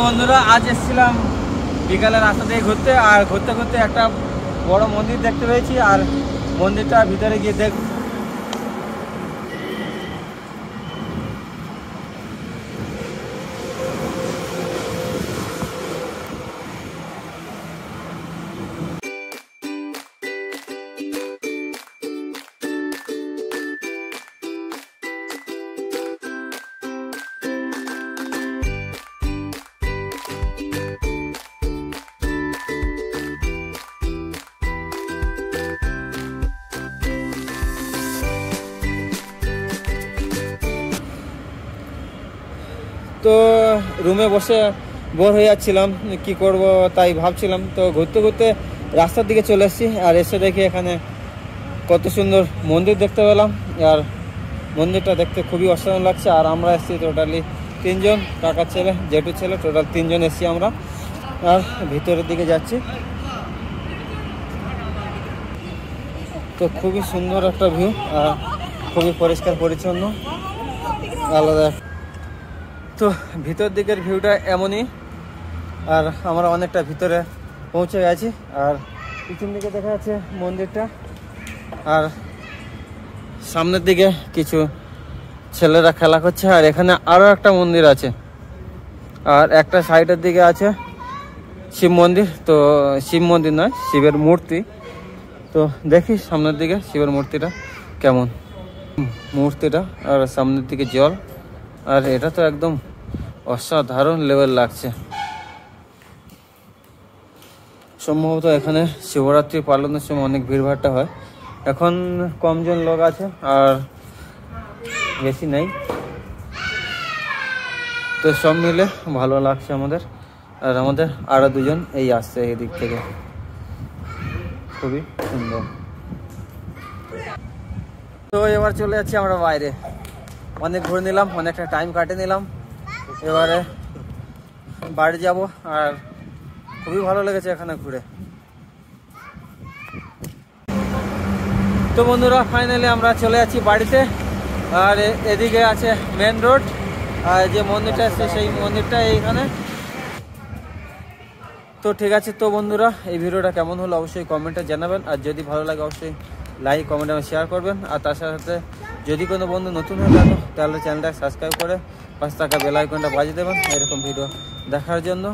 বন্ধুরা আজ এসেছিলাম বিকালে রাস্তা দিয়ে ঘুরতে, আর ঘুরতে ঘুরতে একটা বড় মন্দির দেখতে পেয়েছি, আর মন্দিরটা ভিতরে গিয়ে দেখ। তো রুমে বসে বোর হয়ে যাচ্ছিলাম, কি করব তাই ভাবছিলাম। তো ঘুরতে ঘুরতে রাস্তার দিকে চলে এসেছি, আর এসে দেখি এখানে কত সুন্দর মন্দির দেখতে পেলাম, আর মন্দিরটা দেখতে খুবই অসাধারণ লাগছে। আর আমরা এসেছি টোটালি 3 জন, কাকার ছেলে, জেঠুর ছেলে, টোটাল 3 জন এসেছি আমরা। আর ভিতরের দিকে যাচ্ছি, তো খুবই সুন্দর একটা ভিউ, আর খুবই পরিষ্কার পরিচ্ছন্ন, আলাদা। তো ভিতর দিকের ভিউটা এমনই, আর আমরা অনেকটা ভিতরে পৌঁছে গেছি। আর পিছন দিকে দেখা যাচ্ছে মন্দিরটা, আর সামনের দিকে কিছু ছেলেরা খেলা করছে। আর এখানে আরও একটা মন্দির আছে, আর একটা সাইডের দিকে আছে শিব মন্দির। তো শিব মন্দির নয়, শিবের মূর্তি। তো দেখি সামনের দিকে শিবের মূর্তিটা কেমন, মূর্তিটা, আর সামনের দিকে জল। আর এটা তো একদম অসাধারণ লেভেল লাগছে। সম্ভবত এখানে শিবরাত্রি পালনের সময় অনেক ভিড়ভাড়টা হয়। এখন কমজন লোক আছে, আর বেশি নেই। তো সব মিলে ভালো লাগছে আমাদের। আর আমাদের আরো 2 জন এই আসছে এই দিক থেকে, খুবই সুন্দর। তো এবার চলে যাচ্ছি আমরা বাইরে, অনেক ঘুরে নিলাম, অনেকটা টাইম কাটে নিলাম। এবারে বাড়ি যাব, আর খুবই ভালো লেগেছে এখানে ঘুরে। তো বন্ধুরা ফাইনালি আমরা চলে যাচ্ছি বাড়িতে। আর এদিকে আছে মেন রোড, আর যে মন্দিরটা আছে সেই মন্দিরটা এইখানে। তো ঠিক আছে, তো বন্ধুরা এই ভিডিওটা কেমন হলো অবশ্যই কমেন্টে জানাবেন, আর যদি ভালো লাগে অবশ্যই লাইক কমেন্ট এবং শেয়ার করবেন। আর তার সাথে যদি কোনো বন্ধু নতুন হয়ে থাকো তাহলে চ্যানেলটা সাবস্ক্রাইব করে পাশে থাকা বেল আইকনটা বাজিয়ে দেবেন এরকম ভিডিও দেখার জন্য।